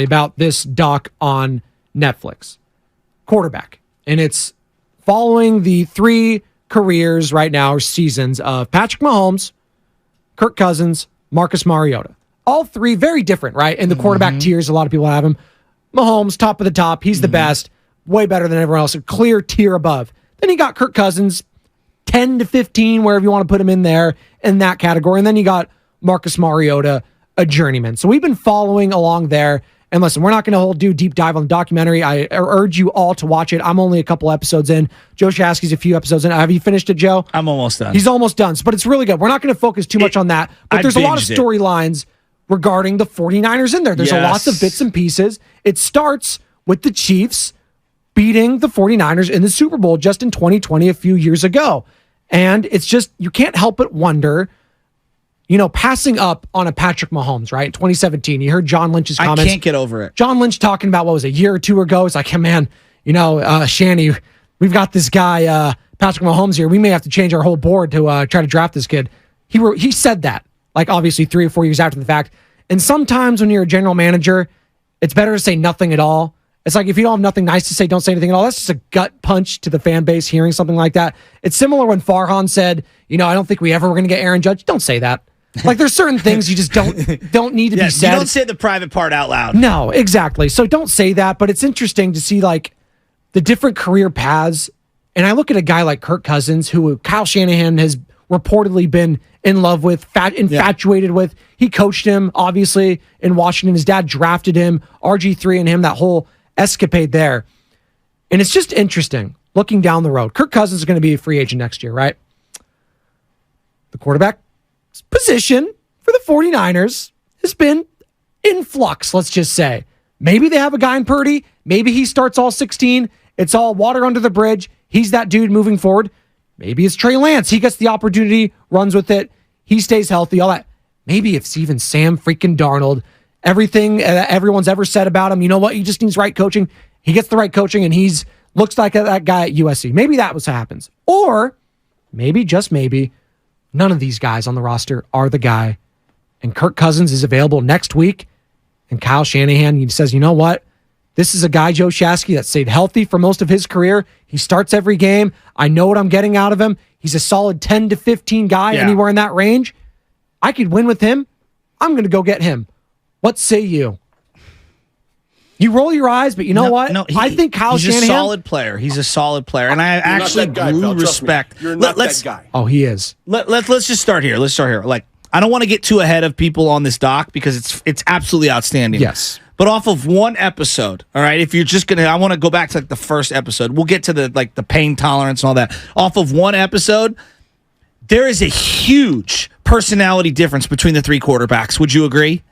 about this doc on Netflix. Quarterback. And it's following the 3 careers right now, or seasons, of Patrick Mahomes, Kirk Cousins, Marcus Mariota. All 3 very different, right? In the quarterback tiers, a lot of people have him. Mahomes, top of the top. He's the best. Way better than everyone else. A clear tier above. Then you got Kirk Cousins, 10 to 15, wherever you want to put him in there, in that category. And then you got Marcus Mariota, a journeyman. So we've been following along there. And listen, we're not going to do deep dive on the documentary. I urge you all to watch it. I'm only a couple episodes in. Joe Shasky's a few episodes in. Have you finished it, Joe? I'm almost done. He's almost done, but it's really good. We're not going to focus too much on that. But there's a lot of storylines regarding the 49ers in there. There's a lots of bits and pieces. It starts with the Chiefs beating the 49ers in the Super Bowl just in 2020, a few years ago. And it's just, you can't help but wonder, passing up on a Patrick Mahomes, right? 2017, you heard John Lynch's comments. I can't get over it. John Lynch talking about, what was it, a year or 2 ago? It's like, hey, man, Shanny, we've got this guy, Patrick Mahomes here. We may have to change our whole board to try to draft this kid. He said that, like, obviously 3 or 4 years after the fact. And sometimes when you're a general manager, it's better to say nothing at all. It's like, if you don't have nothing nice to say, don't say anything at all. That's just a gut punch to the fan base hearing something like that. It's similar when Farhan said, I don't think we ever were going to get Aaron Judge. Don't say that. Like, there's certain things you just don't need to be said. You don't say the private part out loud. No, exactly. So don't say that, but it's interesting to see, like, the different career paths. And I look at a guy like Kirk Cousins, who Kyle Shanahan has reportedly been in love with, infatuated with. He coached him, obviously, in Washington. His dad drafted him, RG3 and him, that whole escapade there. And it's just interesting looking down the road. Kirk Cousins is going to be a free agent next year, right? The quarterback position for the 49ers has been in flux, let's just say. Maybe they have a guy in Purdy. Maybe he starts all 16. It's all water under the bridge. He's that dude moving forward. Maybe it's Trey Lance. He gets the opportunity, runs with it. He stays healthy, all that. Maybe it's even Sam freaking Darnold. Everything everyone's ever said about him, you know what? He just needs right coaching. He gets the right coaching, and he's looks like that guy at USC. Maybe that was what happens. Or maybe, just maybe, none of these guys on the roster are the guy, and Kirk Cousins is available next week, and Kyle Shanahan, he says, you know what? This is a guy, Joe Shasky, that stayed healthy for most of his career. He starts every game. I know what I'm getting out of him. He's a solid 10 to 15 guy, anywhere in that range. I could win with him. I'm going to go get him. What say you? You roll your eyes, but you know what? No, I think Kyle Shanahan... He's a solid player. He's a solid player. And I actually do respect... You're not that guy. Oh, he is. Let's just start here. Let's start here. Like, I don't want to get too ahead of people on this doc because it's absolutely outstanding. Yes. But off of one episode, all right, if you're just going to... I want to go back to like the first episode. We'll get to the pain tolerance and all that. Off of one episode, there is a huge personality difference between the 3 quarterbacks. Would you agree?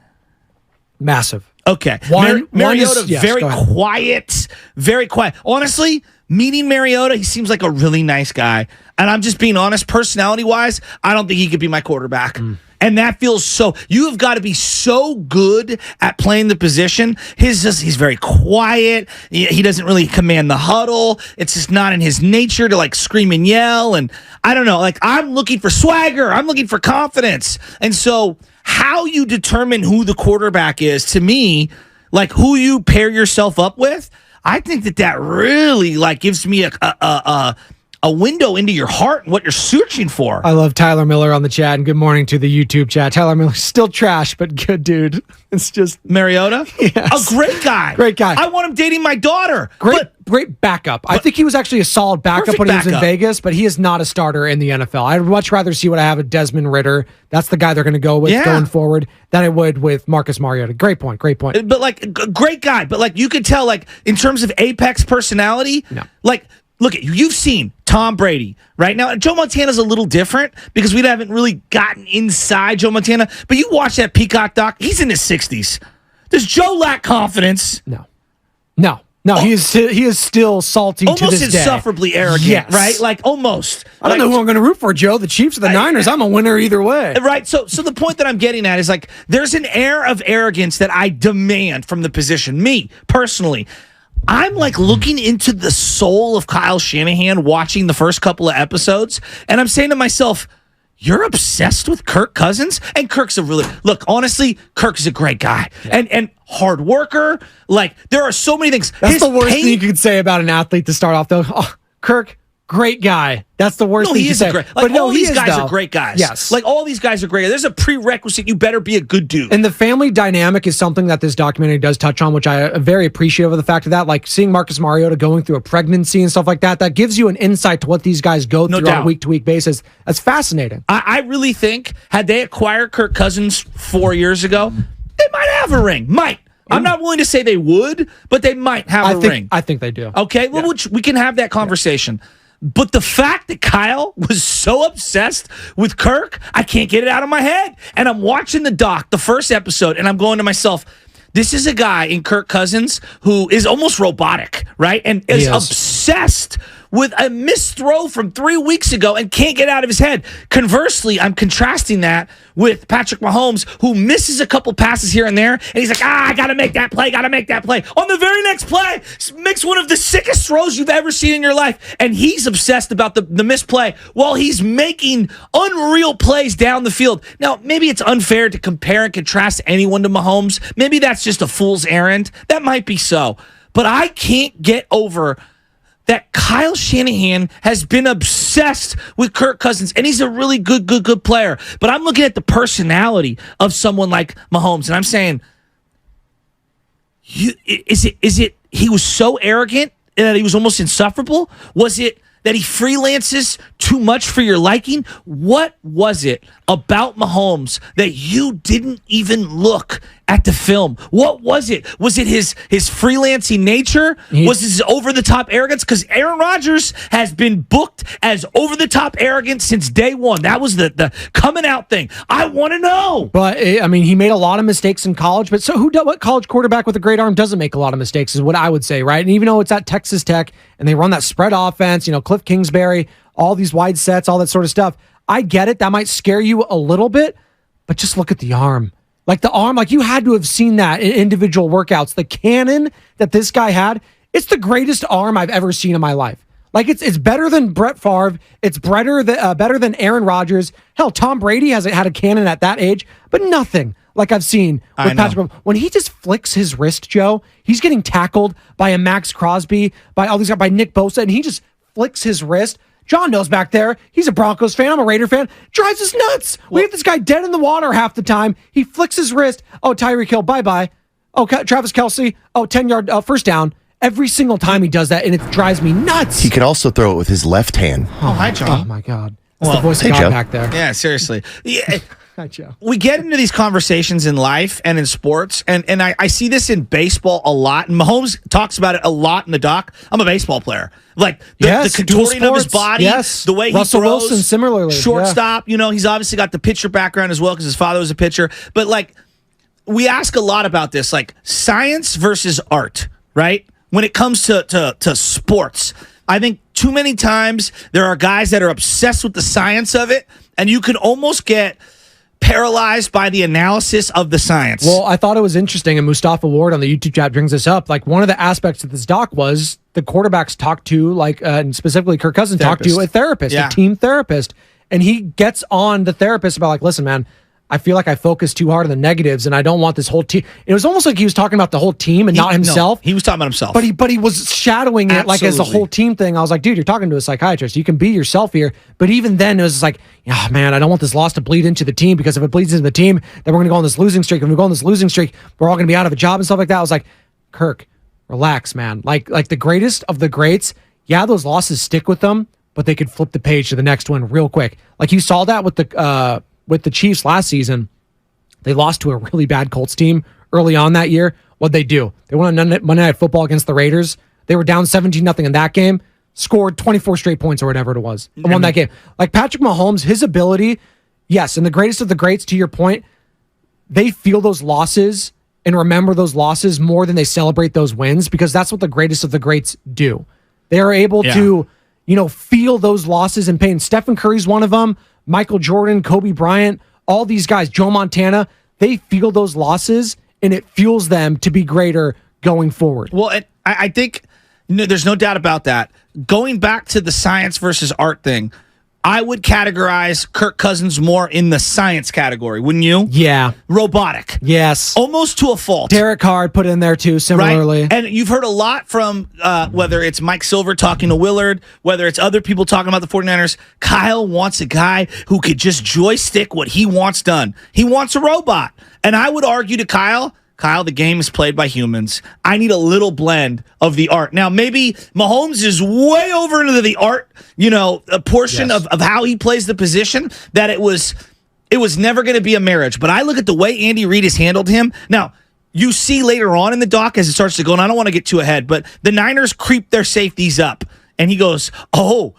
Massive. Okay. Mariota, very quiet. Very quiet. Honestly, meeting Mariota, he seems like a really nice guy. And I'm just being honest, personality-wise, I don't think he could be my quarterback. And that feels so... You have got to be so good at playing the position. He's very quiet. He doesn't really command the huddle. It's just not in his nature to, like, scream and yell. And I don't know. Like, I'm looking for swagger. I'm looking for confidence. And so... how you determine who the quarterback is, to me, like who you pair yourself up with, I think that really like gives me a window into your heart and what you're searching for. I love Tyler Miller on the chat, and good morning to the YouTube chat. Tyler Miller, still trash, but good dude. It's just... Mariota? Yes. A great guy. Great guy. I want him dating my daughter. Great backup. I think he was actually a solid backup when he was in Vegas, but he is not a starter in the NFL. I'd much rather see what I have with Desmond Ridder. That's the guy they're going to go with going forward than I would with Marcus Mariota. Great point. But like, great guy. But like, you could tell, like, in terms of apex personality, like, look at you. You've seen Tom Brady right now. Joe Montana's a little different because we haven't really gotten inside Joe Montana. But you watch that Peacock doc, he's in his 60s. Does Joe lack confidence? No, he is still salty to this day. Almost insufferably arrogant, right? Like, almost. I don't know who I'm going to root for, Joe. The Chiefs or the Niners. I'm a winner either way. Right. So the point that I'm getting at is, like, there's an air of arrogance that I demand from the position. Me, personally. I'm like looking into the soul of Kyle Shanahan watching the first couple of episodes, and I'm saying to myself, you're obsessed with Kirk Cousins? And Kirk's a really... Look, honestly, Kirk is a great guy. And hard worker. Like, there are so many things. That's the worst thing you could say about an athlete to start off, though. Oh, Kirk, great guy. That's the worst thing you could say. Great. Like, all these guys are great guys. Yes. Like, all these guys are great. There's a prerequisite. You better be a good dude. And the family dynamic is something that this documentary does touch on, which I am very appreciative of the fact of that. Like, seeing Marcus Mariota going through a pregnancy and stuff like that, that gives you an insight to what these guys go through on a week-to-week basis. That's fascinating. I really think, had they acquired Kirk Cousins 4 years ago, they might have a ring. Might. I'm not willing to say they would, but they might have a ring. I think they do. Okay, well, we can have that conversation. But the fact that Kyle was so obsessed with Kirk, I can't get it out of my head. And I'm watching the first episode, and I'm going to myself, this is a guy in Kirk Cousins who is almost robotic, right? And is obsessed with a missed throw from 3 weeks ago and can't get out of his head. Conversely, I'm contrasting that with Patrick Mahomes, who misses a couple passes here and there, and he's like, I got to make that play. On the very next play, makes one of the sickest throws you've ever seen in your life, and he's obsessed about the missed play while he's making unreal plays down the field. Now, maybe it's unfair to compare and contrast anyone to Mahomes. Maybe that's just a fool's errand. That might be so. But I can't get over that Kyle Shanahan has been obsessed with Kirk Cousins, and he's a really good player. But I'm looking at the personality of someone like Mahomes, and I'm saying, is it he was so arrogant that he was almost insufferable? Was it that he freelances too much for your liking? What was it about Mahomes that you didn't even look at the film? What was it? Was it his freelancing nature? Was his over-the-top arrogance? Because Aaron Rodgers has been booked as over-the-top arrogant since day one. That was the coming out thing. I want to know. But, I mean, he made a lot of mistakes in college. But so what college quarterback with a great arm doesn't make a lot of mistakes is what I would say, right? And even though it's at Texas Tech and they run that spread offense, Cliff Kingsbury, all these wide sets, all that sort of stuff, I get it. That might scare you a little bit, but just look at the arm. Like the arm, like you had to have seen that in individual workouts. The cannon that this guy had, it's the greatest arm I've ever seen in my life. Like it's better than Brett Favre. It's better than Aaron Rodgers. Hell, Tom Brady had a cannon at that age, but nothing like I've seen with Patrick. When he just flicks his wrist, Joe, he's getting tackled by a Max Crosby, by all these guys, by Nick Bosa, and he just flicks his wrist. John knows back there. He's a Broncos fan. I'm a Raider fan. Drives us nuts. We have this guy dead in the water half the time. He flicks his wrist. Oh, Tyreek Hill, bye-bye. Oh, Travis Kelce. Oh, 10-yard first down. Every single time he does that, and it drives me nuts. He can also throw it with his left hand. Oh, hi, John. Oh, my God. That's the voice of God Joe. back there. Yeah, seriously. Yeah. Hi, Joe. We get into these conversations in life and in sports, and I see this in baseball a lot, and Mahomes talks about it a lot in the doc. I'm a baseball player. Like, the contorting of his body, the way Russell he throws. Wilson, similarly. Shortstop, he's obviously got the pitcher background as well because his father was a pitcher. But, like, we ask a lot about this, like, science versus art, right? When it comes to sports, I think too many times there are guys that are obsessed with the science of it, and you can almost get paralyzed by the analysis of the science. Well, I thought it was interesting, and Mustafa Ward on the YouTube chat brings this up. Like, one of the aspects of this doc was the quarterbacks talked to, and specifically Kirk Cousins talked to a therapist, a team therapist, and he gets on the therapist about, like, listen, man, I feel like I focus too hard on the negatives, and I don't want this whole team. It was almost like he was talking about the whole team and not himself. No, he was talking about himself. But he was shadowing it like as a whole team thing. I was like, dude, you're talking to a psychiatrist. You can be yourself here. But even then, it was like, yeah, man, I don't want this loss to bleed into the team, because if it bleeds into the team, then we're going to go on this losing streak. If we go on this losing streak, we're all going to be out of a job and stuff like that. I was like, Kirk, relax, man. Like the greatest of the greats, yeah, those losses stick with them, but they could flip the page to the next one real quick. Like you saw that with the Chiefs last season. They lost to a really bad Colts team early on that year. What'd they do? They won on Monday Night Football against the Raiders. They were down 17-0 in that game, scored 24 straight points or whatever it was, and won that game. Like Patrick Mahomes, his ability, yes, and the greatest of the greats, to your point, they feel those losses and remember those losses more than they celebrate those wins, because that's what the greatest of the greats do. They are able to, feel those losses and pain. Stephen Curry's one of them. Michael Jordan, Kobe Bryant, all these guys, Joe Montana, they feel those losses, and it fuels them to be greater going forward. Well, I think there's no doubt about that. Going back to the science versus art thing, I would categorize Kirk Cousins more in the science category, wouldn't you? Yeah. Robotic. Yes. Almost to a fault. Derek Carr put in there too, similarly. Right? And you've heard a lot from whether it's Mike Silver talking to Willard, whether it's other people talking about the 49ers. Kyle wants a guy who could just joystick what he wants done. He wants a robot. And I would argue to Kyle, the game is played by humans. I need a little blend of the art. Now, maybe Mahomes is way over into the art, a portion of how he plays the position, that it was never going to be a marriage. But I look at the way Andy Reid has handled him. Now, you see later on in the doc as it starts to go, and I don't want to get too ahead, but the Niners creep their safeties up. And he goes, oh,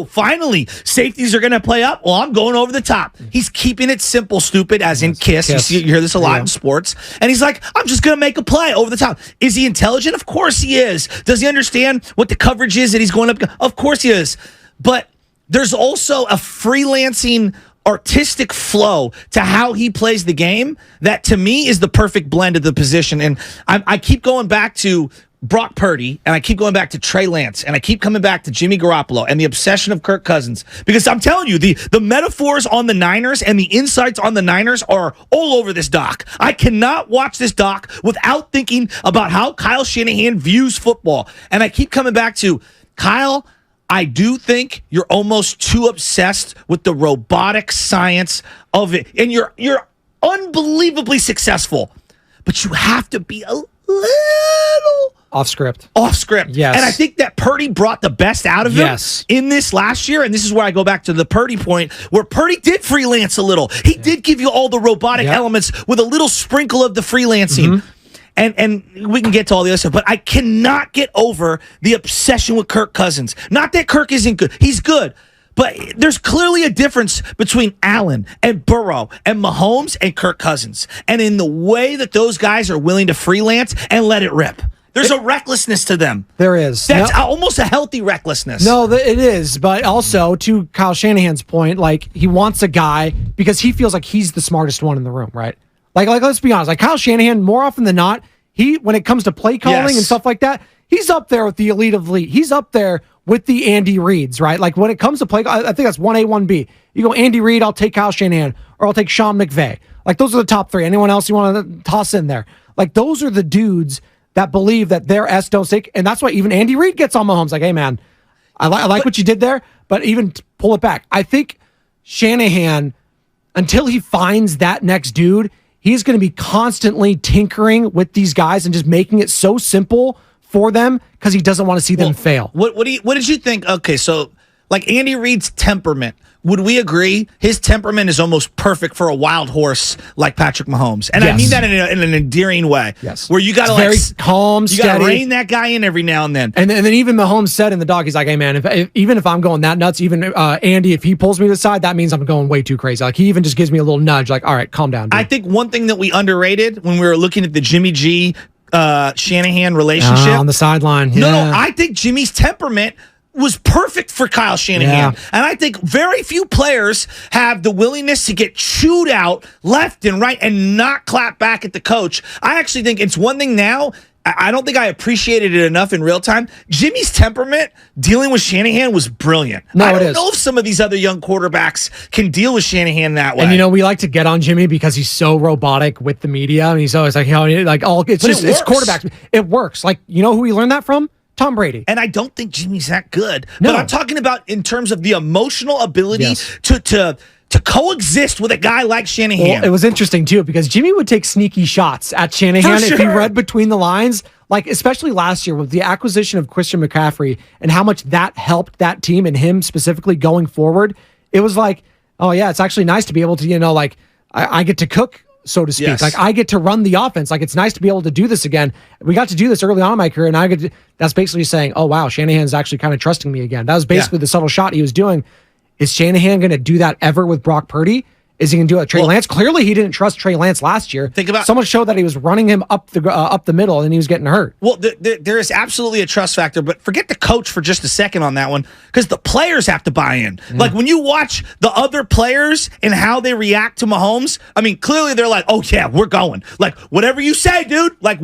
finally, safeties are going to play up? Well, I'm going over the top. He's keeping it simple, stupid, as in kiss. You hear this a lot in sports. And he's like, I'm just going to make a play over the top. Is he intelligent? Of course he is. Does he understand what the coverage is that he's going up? Of course he is. But there's also a freelancing artistic flow to how he plays the game that, to me, is the perfect blend of the position. And I keep going back to Brock Purdy, and I keep going back to Trey Lance, and I keep coming back to Jimmy Garoppolo and the obsession of Kirk Cousins, because I'm telling you, the metaphors on the Niners and the insights on the Niners are all over this doc. I cannot watch this doc without thinking about how Kyle Shanahan views football. And I keep coming back to, Kyle, I do think you're almost too obsessed with the robotic science of it, and you're unbelievably successful, but you have to be a little off script. Yes. And I think that Purdy brought the best out of him in this last year. And this is where I go back to the Purdy point, where Purdy did freelance a little. He did give you all the robotic elements with a little sprinkle of the freelancing. And we can get to all the other stuff, but I cannot get over the obsession with Kirk Cousins. Not that Kirk isn't good. He's good. But there's clearly a difference between Allen and Burrow and Mahomes and Kirk Cousins. And in the way that those guys are willing to freelance and let it rip. There's a recklessness to them. There is. That's almost a healthy recklessness. No, it is. But also, to Kyle Shanahan's point, he wants a guy because he feels like he's the smartest one in the room, right? Like let's be honest. Kyle Shanahan, more often than not, when it comes to play calling and stuff like that, he's up there with the elite of elite. He's up there with the Andy Reids, right? Like when it comes to play, I think that's 1A, 1B. You go Andy Reid, I'll take Kyle Shanahan, or I'll take Sean McVay. Those are the top three. Anyone else you want to toss in there? Those are the dudes that believe that their S don't stick. And that's why even Andy Reid gets on Mahomes. Hey, man, I like what you did there, but even pull it back. I think Shanahan, until he finds that next dude, he's going to be constantly tinkering with these guys and just making it so simple for them because he doesn't want to see them fail. What did you think? Okay, so Andy Reid's temperament, would we agree his temperament is almost perfect for a wild horse like Patrick Mahomes? And I mean that in an endearing way. Yes. Where you got to very calm, steady. You got to rein that guy in every now and then. And then even Mahomes said in the doc, he's like, hey man, even if I'm going that nuts, even Andy, if he pulls me to the side, that means I'm going way too crazy. He even just gives me a little nudge, all right, calm down, dude. I think one thing that we underrated when we were looking at the Jimmy G Shanahan relationship on the sideline. No, I think Jimmy's temperament was perfect for Kyle Shanahan. Yeah. And I think very few players have the willingness to get chewed out left and right and not clap back at the coach. I actually think it's one thing now. I don't think I appreciated it enough in real time. Jimmy's temperament dealing with Shanahan was brilliant. No, I don't know if some of these other young quarterbacks can deal with Shanahan that way. And we like to get on Jimmy because he's so robotic with the media, and he's always it's quarterbacks. It works. Who he learned that from? Tom Brady. And I don't think Jimmy's that good. No. But I'm talking about in terms of the emotional ability to coexist with a guy like Shanahan. Well, it was interesting, too, because Jimmy would take sneaky shots at Shanahan if he read between the lines. Especially last year with the acquisition of Christian McCaffrey and how much that helped that team and him specifically going forward. It was it's actually nice to be able to, I get to cook, so to speak. Yes. I get to run the offense. It's nice to be able to do this again. We got to do this early on in my career, and that's basically saying, oh, wow, Shanahan's actually kind of trusting me again. That was basically the subtle shot he was doing. Is Shanahan going to do that ever with Brock Purdy? Is he going to do it? Trey Lance? Clearly, he didn't trust Trey Lance last year. So much showed that he was running him up the middle, and he was getting hurt. Well, there is absolutely a trust factor, but forget the coach for just a second on that one, because the players have to buy in. Like, when you watch the other players and how they react to Mahomes, I mean, clearly they're like, oh, yeah, we're going. Like, whatever you say, dude, like,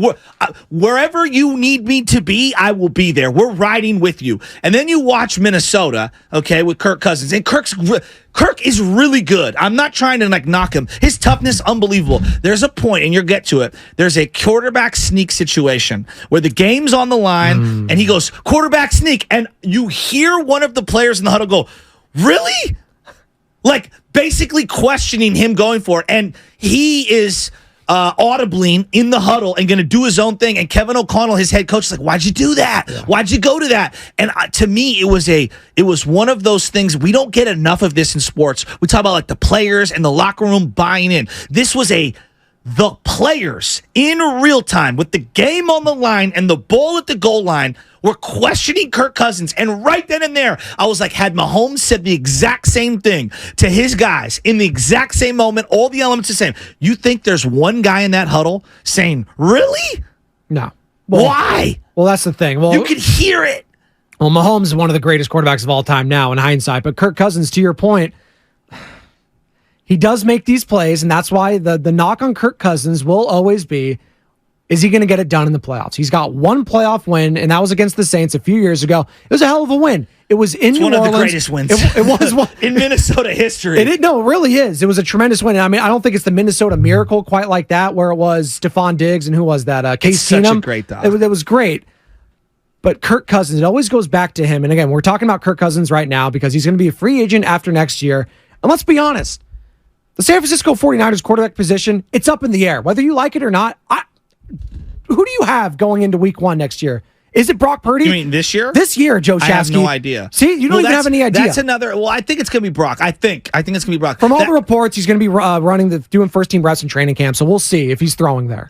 wherever you need me to be, I will be there. We're riding with you. And then you watch Minnesota, okay, with Kirk Cousins, and Kirk is really good. I'm not trying to like knock him. His toughness, unbelievable. There's a point, and you'll get to it. There's a quarterback sneak situation where the game's on the line, and he goes, quarterback sneak, and you hear one of the players in the huddle go, really? Like, basically questioning him going for it. And he is audibly in the huddle and going to do his own thing. And Kevin O'Connell, his head coach, is like, why'd you do that? Yeah. Why'd you go to that? And to me, it was one of those things. We don't get enough of this in sports. We talk about like the players and the locker room buying in. This was the players in real time with the game on the line and the ball at the goal line were questioning Kirk Cousins. And right then and there, I was like, had Mahomes said the exact same thing to his guys in the exact same moment, all the elements the same, you think there's one guy in that huddle saying, really? No. Well, why? Well, that's the thing. Well, you could hear it. Well, Mahomes is one of the greatest quarterbacks of all time now in hindsight. But Kirk Cousins, to your point, he does make these plays, and that's why the knock on Kirk Cousins will always be, is he going to get it done in the playoffs? He's got one playoff win, and that was against the Saints a few years ago. It was a hell of a win. It was in New Orleans. One of the greatest wins. It was one in Minnesota history. It really is. It was a tremendous win. I mean, I don't think it's the Minnesota Miracle quite like that, where it was Stephon Diggs and who was that? Case Keenum. Such a great dog. It was great. But Kirk Cousins, it always goes back to him. And again, we're talking about Kirk Cousins right now because he's going to be a free agent after next year. And let's be honest, the San Francisco 49ers quarterback position, it's up in the air. Whether you like it or not, who do you have going into week 1 next year? Is it Brock Purdy? You mean this year? This year, Joe Shasky. I have no idea. See, you don't even have any idea. That's another. Well, I think it's going to be Brock. I think it's going to be Brock. From all the reports, he's going to be doing first-team reps in training camp, so we'll see if he's throwing there.